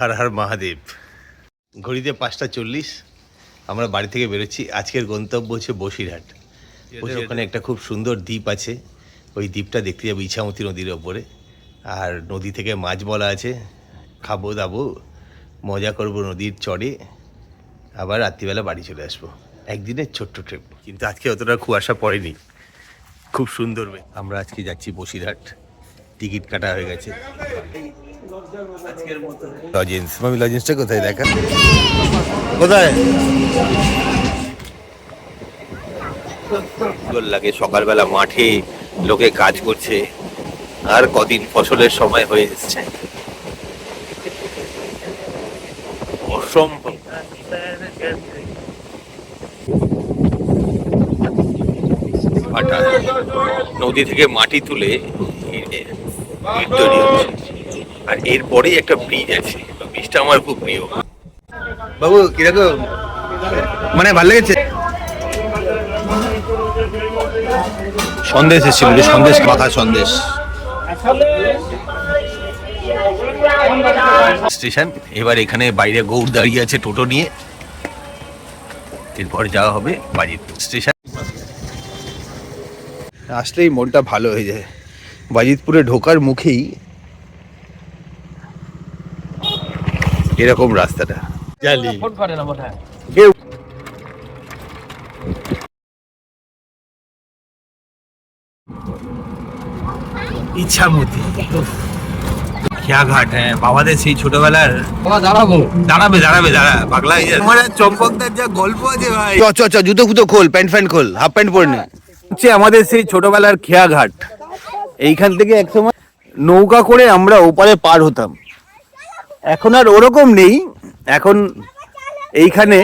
হর হর মহাদেব। ঘড়িতে 5:40 আমরা বাড়ি থেকে বেরোচ্ছি। আজকের গন্তব্য হচ্ছে বসিরহাট। ওখানে একটা খুব সুন্দর দ্বীপ আছে, ওই দ্বীপটা দেখতে যাবো ইছামতি নদীর ওপরে। আর নদী থেকে মাছ বলা আছে, খাবো দাবো, মজা করব নদীর চড়ে, আবার রাত্রিবেলা বাড়ি চলে আসবো। একদিনের ছোট্ট ট্রিপ, কিন্তু আজকে অতটা কুয়াশা পড়েনি, খুব সুন্দর। আমরা আজকে যাচ্ছি বসিরহাট, টিকিট কাটা হয়ে গেছে। লজেন্স, মামি লজেন্সটা কোথায় দেখা, কোথায় লাগে? সকালবেলা মাঠে লোকে কাজ করছে, আর কদিন ফসলের সময় হয়ে এসছে, অসম্ভব। নদী থেকে মাটি তুলে তৈরি হচ্ছে, আর এরপরেই একটা ব্রিজ আছে। ব্রিজটা আমার খুব প্রিয়। বাবু কিরকম, মানে ভালো লেগেছে? সন্দেশ এসেছিল, সন্দেশ মাখা সন্দেশ। স্টেশন, এবার এখানে বাইরে গৌড় দাঁড়িয়ে আছে টোটো নিয়ে, এরপর যাওয়া হবে বাজিতপুর স্টেশন। আসলেই মনটা ভালো হয়ে যায়। বাজিতপুরে ঢোকার মুখেই এরকম রাস্তাটা জানি কেউ। ইছামতি খেয়াঘাট, হ্যাঁ বাবাদের সেই ছোটবেলার। দাঁড়াবে পাগলা। আমার চম্পকদার যা গল্প আছে ভাই। চ জুতো ফুতো খোল, প্যান্ট ফ্যান্ট খোল, হাফ প্যান্ট পরে নে। হচ্ছে আমাদের সেই ছোটবেলার খেয়াঘাট। এইখান থেকে একসময় নৌকা করে আমরা ওপারে পার হতাম। এখন আর ওরকম নেই, এখন এইখানে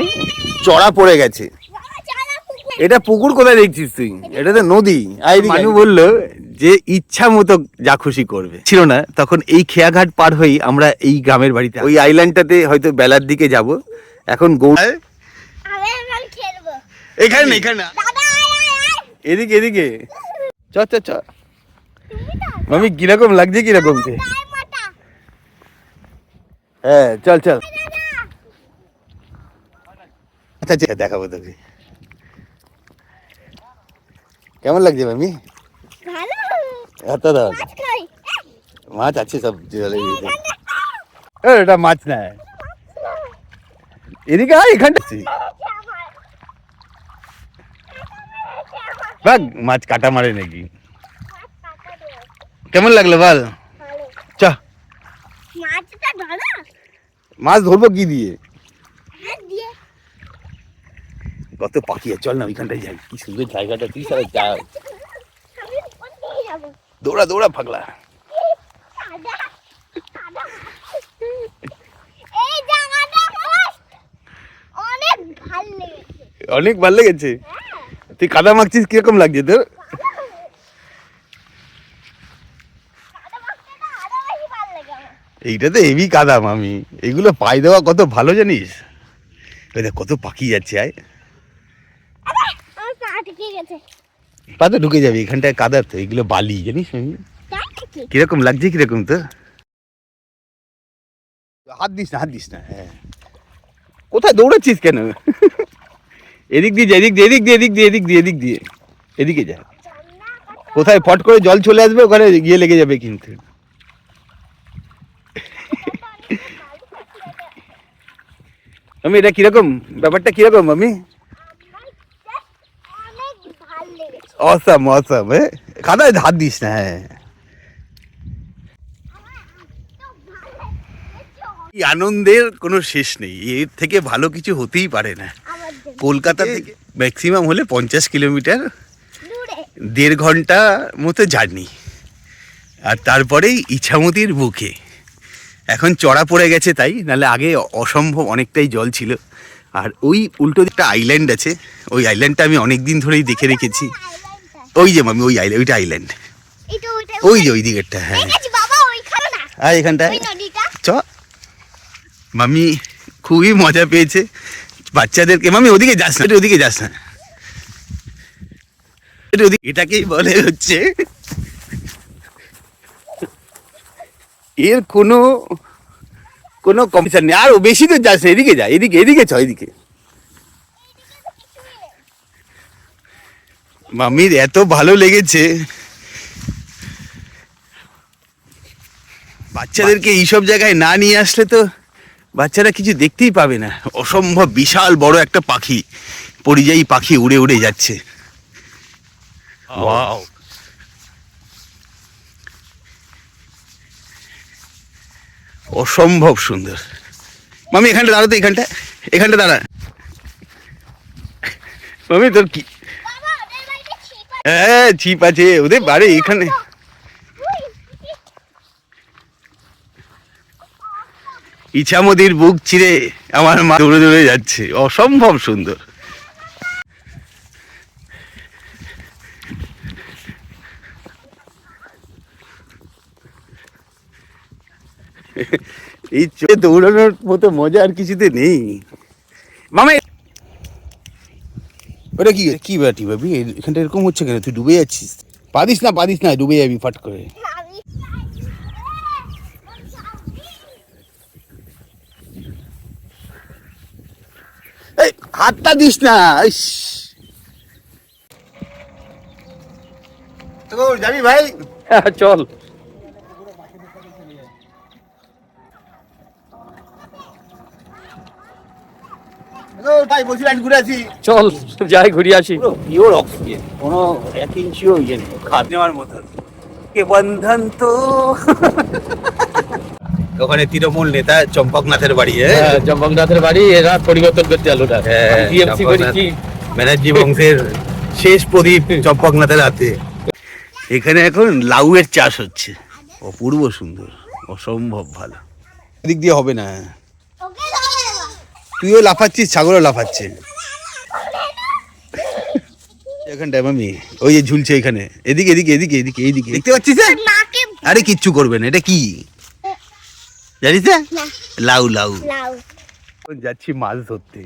চড়া পড়ে গেছে। এটা পুকুর কোথায় দেখছিস তুই? এটা তো নদী। মানু বললো যে ইচ্ছা মতো যা খুশি করবে, ছিল না তখন। এই খেয়াঘাট পার হয়েই আমরা এই গ্রামের বাড়িতে, ওই আইল্যান্ডটাতে হয়তো বেলার দিকে যাব। এখন এখানে এদিকে চ মামি কিরকম লাগছে, কিরকম? হ্যাঁ চল আচ্ছা দেখাবো তোকে। কেমন লাগছে মামি? মাছ আছে সব জলে। এটা মাছ না, এদিকে আয়, এখানটা মাছ কাটা মারে নাকি? কেমন লাগলো বল? চ মাছ ধরবো কি দিয়ে? কত পাখি, চল না ওইখানটায় যাই। কি সুন্দর জায়গাটা, তুই সারা যা, দৌড়া পাগলা। অনেক ভালো লেগেছে। তুই কাদা মাখছিস, কিরকম লাগছে তোর? এইটা তো হেভি কাদা মামি, এগুলো পায়ে দেওয়া কত ভালো জানিস। কত পাখি যাচ্ছে, আয় পা তো ঢুকে যাবে এখানটায়, কাদা তো, এগুলো বালি জানিস। কিরকম লাগছে, কিরকম তো? হাত দিস না। হ্যাঁ, কোথায় দৌড়াচ্ছিস কেন? এদিক দিয়ে এদিকে যা। কোথায় ফট করে জল চলে আসবে, ওখানে গিয়ে লেগে যাবে কিন্তু। আমি এটা কিরকম, ব্যাপারটা কিরকম আমি? অসাম। কাদায় হাত দিস না। হ্যাঁ, আনন্দের কোনো শেষ নেই, এর থেকে ভালো কিছু হতেই পারে না। কলকাতা থেকে ম্যাক্সিমাম হলে 50 কিলোমিটার, 1.5 ঘন্টা মতো জার্নি, আর তারপরেই ইছামতির বুকে। এখন চড়া পড়ে গেছে তাই, নাহলে আগে অসম্ভব অনেকটাই জল ছিল। আর ওই উল্টো একটা আইল্যান্ড আছে, ওই আইল্যান্ডটা আমি অনেক দিন ধরেই দেখে রেখেছি। ওই যে মামি, ওইটা আইল্যান্ড, ওই যে ওই দিকেরটা। হ্যাঁ, আর এখানটায় চ। মামি খুবই মজা পেয়েছে বাচ্চাদেরকে। মামি ওদিকে যাস না, ওদিকে যাস না, এটাকেই বলে হচ্ছে, এর কোনো কম্পিটিশন নেই। আর বেশি তো যাস না, এদিকে যা, এদিকে এদিকে চ, এদিকে। মামির এত ভালো লেগেছে, বাচ্চাদেরকে এইসব জায়গায় না নিয়ে আসলে তো বাচ্চারা কিছু দেখতেই পাবে না। অসম্ভব বিশাল বড় একটা পাখি, পরিযায়ী পাখি উড়ে উড়ে যাচ্ছে। ওয়াও, অসম্ভব সুন্দর। মামি এখানটা দাঁড়াতো, এখানটা দাঁড়া। মামি তোর কি, হ্যাঁ ছিপ আছে ওদের বাড়ি এখানে। ইছামতির বুক চিরে আমার মা দৌড়ে দৌড়ে যাচ্ছে, অসম্ভব সুন্দর। এই চোখে দৌড়ানোর মতো মজা আর কিছুতে নেই। মামা ওটা কি কি বাটি ভাবি, এখানটা এরকম হচ্ছে কেন? তুই ডুবে যাচ্ছিস। পারিস না, ডুবে যাবি ফাট করে। এই হাতটা দিস না। যাবি ভাই? চল ভাই বলছিলাম ঘুরে আসি। চল যাই ঘুরে আসি। পিওর অক্সিজেন, কোনো 1 ইঞ্চিও ইয়ে নেই খাদ নেওয়ার মতো। কে বন্ধন তো ওখানে তৃণমূল নেতা চম্পকনাথের বাড়ি। চম্পকনাথের বাড়ি, এরা পরিবর্তন করতে আলো না। ব্যানার্জি বংশের শেষ প্রদীপ চম্পকনাথের হাতে। এখানে এখন লাউয়ের চাষ হচ্ছে, অপূর্ব সুন্দর, অসম্ভব ভালো। এদিক দিয়ে হবে না, তুইও লাফাচ্ছিস, ছাগলও লাফাচ্ছে এখানটায়। মামি ওই যে ঝুলছে এখানে, এদিকে এদিকে এদিকে এদিকে এইদিকে দেখতে পাচ্ছিস? আরে কিচ্ছু করবে না, এটা কি জানিস? লাউ লাউ। যাচ্ছি মাছ ধরতে,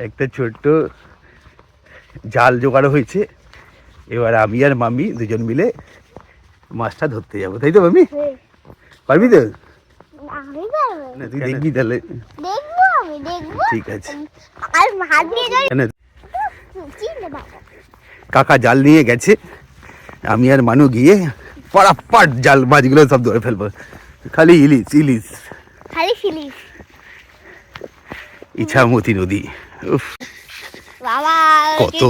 একটা ছোট্ট জাল জোগাড় হয়েছে। এবার আমি আর মামি দুজন মিলে মাছটা ধরতে যাবো, তাই তো মামি? পারবি তো? না তুই দেখবি তাহলে। ঠিক আছে। কাকা জাল নিয়ে গেছে, আমি আর মানু গিয়ে পড়াপাট জাল মাছগুলো সব ধরে ফেলবো। খালি ইলিশ ইলিশ, ইছামতি নদী। উফ কত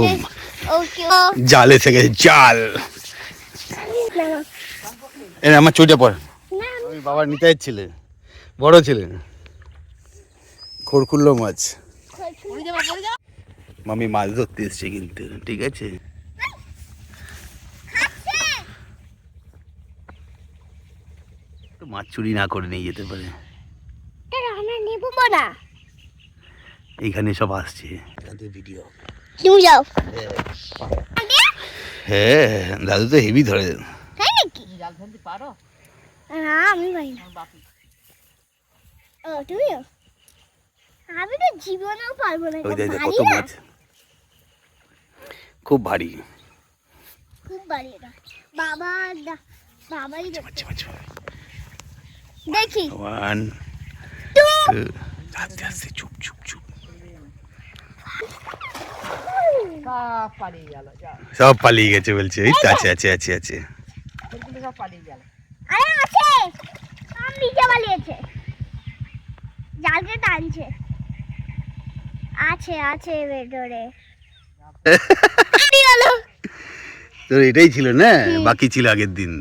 জাল এসে গেছে, জাল। আমার চোটে পড়। আমি বাবার নিতাই ছিলে, বড় ছিলেন, খড়কুল্লো মাছ। মামি মাছ ধরতে এসছে কিন্তু, ঠিক আছে? মাছ চুরি না করে নিয়ে যেতে পারে। এইখানে সব আসছে ভিডিও। হ্যাঁ দাদু তো হেভি ধরে। কত মাছ, খুব ভারী, খুব ভারী। বাবাই দেখি 1 2 আস্তে আস্তে, চুপ চুপ চুপ। সব পালিয়ে গেছে বলছে। এই তো আছে আছে আছে আছে। আরে আছে, সব নিচে পালিয়েছে, জালকে টানছে। আছে ভেতরে। তোর এটাই ছিল না, বাকি ছিল আগের দিন।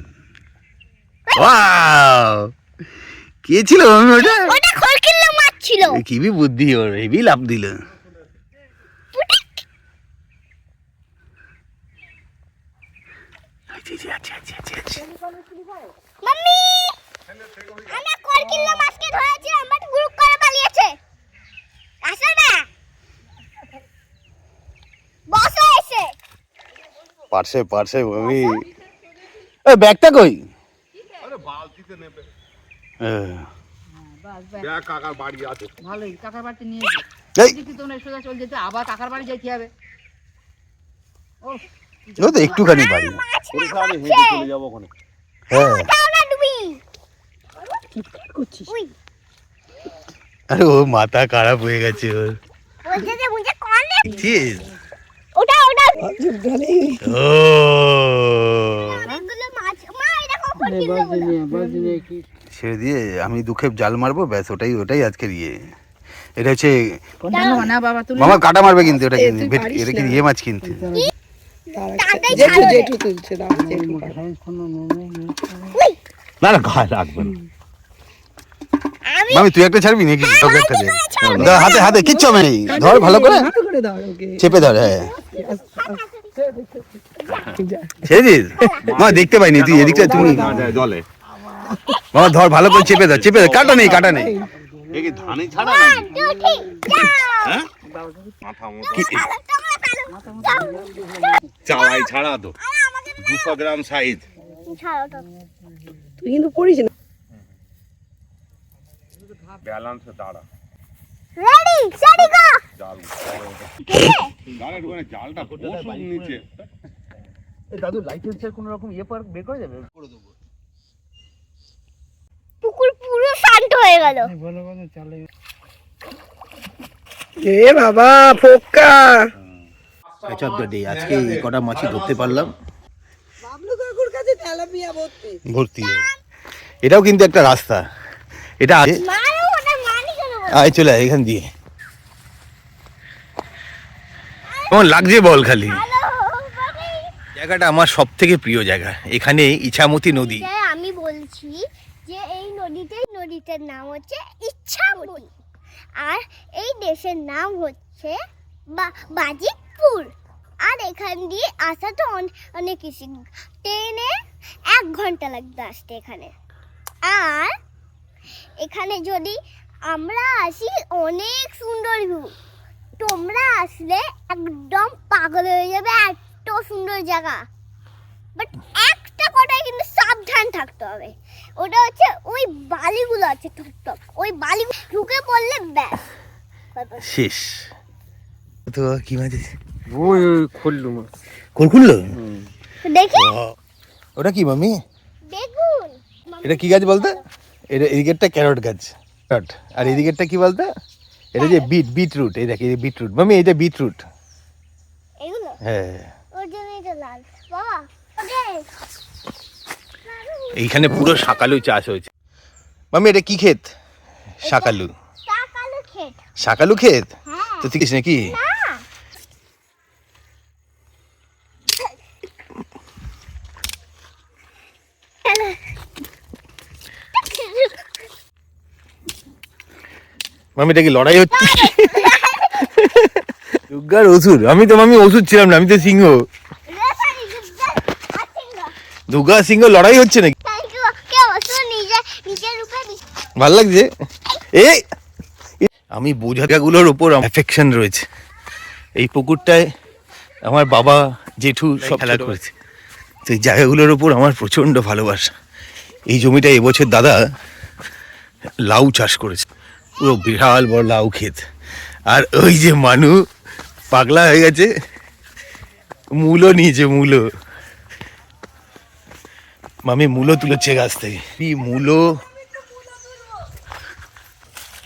ওয়াও, কে ছিল ওটা? ওটা খড়কিল্লা মাছ ছিল। কিবি বুদ্ধি ওর, হেভি লাভ দিল। মাম্মি, আমরা খড়কিল্লা মাছকে ধরেছি, আমরা গ্রুপ করে পালিয়েছে। আসো না, বসো এসে। পারছে আমি। এই ব্যাগটা কই? আরে বালতিতে নেবে। ব্যাগ কাকার বাড়ি আছে। ভালোই, কাকার বাড়িতে নিয়ে যাও। এই কি তোমরা সোজা চলে যেতে, আবার কাকার বাড়ি যাইতে হবে। ও তো একটুখানি বাড়ি। ওখানে হেঁটে চলে যাবো ওখানে। হ্যাঁ। যাও না তুমি। কি করছিস? ওই আরে ও মাথা খারাপ হয়ে গেছে ওর। বলছে যে মুঝে কল নে ঠিক। ওটা ও অনেকগুলো মাছ মা এটা কখন কিনলো ছেড়ে দিয়ে আমি দু খেপ জাল মারবো, ব্যাস ওটাই আজকের ইয়ে। এটা হচ্ছে না বাবা তুমি মামা কাটা মারবে কিন্তু এটা এটা কি ইয়ে মাছ কিন্তু। তাড়াতাড়ি ছাড়ো জেঠু তুলছে দাও জেঠু না না গায়ে রাখবে না। আমি মামি তুই একটা ছাড়বি নাকি? তোকে একটা দে। ছাড়বো। দাও, হাতে হাতে কিচ্ছু হবে না, ধর ভালো করে হাঁটু করে দাও ওকে চেপে ধর। হ্যাঁ ছেড়ে দিস মা, দেখতে পাইনি তুই এদিকটা তুমি জলে মামা ধর ভালো করে চেপে ধর কাটা নেই এ কি ধানে ছাড়া না 1 2 3 হ্যাঁ মাথা মতো যাও চাওয়াই ছাড়া তো 200 গ্রাম সাইজ ছাড়ো তো তুই কিন্তু পড়িস না ব্যালেন্সে দাঁড়া রেডি সেটি গো জাল জালে ঢুকে জালটা বসুন নিচে দাদু লাইসেন্সের কোন রকম ইয়ে পার বের করে যাবে করে দেবো। পুকুর পুরো শান্ত হয়ে গেল এ বাবা পোকা আজকে এই কটা মাছই ধরতে পারলাম বাবলু কাকুর কাছে তেলাপিয়া ভর্তি। এটাও কিন্তু একটা রাস্তা, এটা মারো ওটা মানি কেন বল আয় চলে আয় এখান দিয়ে। কেমন লাগছে বল খালি। হ্যালো বাবি জায়গাটা আমার সব থেকে প্রিয় জায়গা, এখানে ইছামতি নদী। আমি বলছি যে এই নদীটার নাম হচ্ছে ইচ্ছামতি আর এই দেশের নাম হচ্ছে বাজিতপুর। আর এখান দিয়ে আসা তো অনেক ইসি, ট্রেনে 1 ঘন্টা লাগবে আসতে এখানে। আর এখানে যদি আমরা আসি অনেক সুন্দর ভিউ, তোমরা আসলে একদম পাগল হয়ে যাবে, এত সুন্দর জায়গা। বাট একটা কথাই কিন্তু সাবধান থাকতে হবে, ওটা হচ্ছে ওই বালিগুলো আছে টপ ওই বালি ঢুকে পড়লে ব্যাস শেষ। তো কি মাছ আছে? ওই খুললু মাছ খুললো দেখি ওটা কি মামি? বেগুন এটা কি গাছ বলতে? এটা এদিকেরটা ক্যারট গাছ, ক্যারট। আর এদিকেরটা কি বলতে? এটা যে বিটরুট। এই দেখ এই বিটরুট মামি, এটা বিটরুট। এগুলো হ্যাঁ ওর জন্যই তো লাল বাবা ওকে এইখানে পুরো শাকালু চাষ হয়েছে। মামি এটা কি ক্ষেত? শাকালু। টাকালো খেত শাকালু ক্ষেত হ্যাঁ তো ঠিক আছে নাকি? না মামি এটা কি লড়াই হচ্ছে? দুর্গার ওষুধ? আমি তো মামি ওষুধ ছিলাম না, আমি তো সিংহ। দুর্গা সিংহ লড়াই হচ্ছে নাকি? ভাল লাগছে। আমি বোঝা জায়গাগুলোর উপর অ্যাফেকশন রয়েছে। এই পুকুরটায় আমার বাবা জেঠু সব খেলা করেছে, তো এই জায়গাগুলোর উপর আমার প্রচণ্ড ভালোবাসা। এই জমিটা এবছর দাদা লাউ চাষ করেছে, পুরো বিশাল বড় লাউ ক্ষেত। আর ওই যে মানু পাগলা হয়ে গেছে, মূলো নিয়েছে মূলো। মামি মূলো তুলেছে গাছ থেকে। কি মূলো?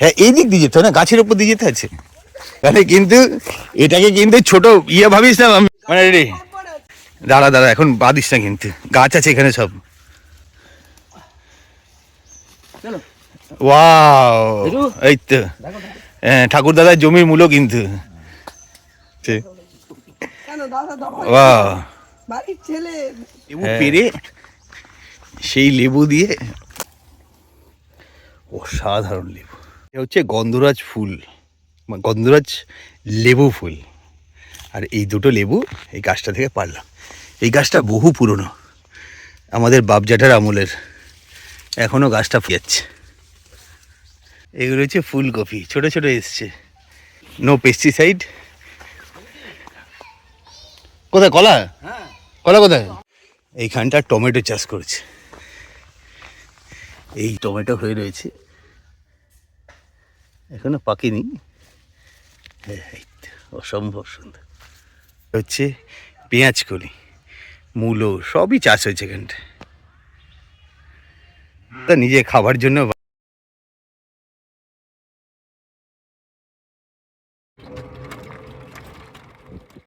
হ্যাঁ এই দিক দিয়ে যেতে হয় না, গাছের উপর দিয়ে যেতে আছে। মানে কিন্তু এটাকে কিন্তু ছোট ইয়ে ভাবিস না আমি, মানে রে দাঁড়া এখন বাদিস না, কিন্তু গাছ আছে এখানে সব। ওয়াও এই তো ঠাকুর দাদার জমির মূলো কিন্তু। কেন দাদা দাও ওয়াও বাড়ির ছেলে লেবু পেরে সেই লেবু দিয়ে অসাধারণ লেবু। এটা হচ্ছে গন্ধরাজ ফুল, গন্ধরাজ লেবু ফুল। আর এই দুটো লেবু এই গাছটা থেকে পারলাম। এই গাছটা বহু পুরনো, আমাদের বাপ জ্যাঠার আমলের, এখনো গাছটা যাচ্ছে। এগুলো হচ্ছে ফুলকপি, ছোট ছোট এসছে, নো পেস্টিসাইড। কোথায় কলা? কলা কোথায়? এইখানটা টমেটো চাষ করেছে, এই টমেটো হয়ে রয়েছে, এখনো পাকেনি। অসম্ভব সুন্দর। হচ্ছে পেঁয়াজ কলি, মূলো সবই চাষ হয়েছে এখানটা, তা নিজে খাবার জন্য।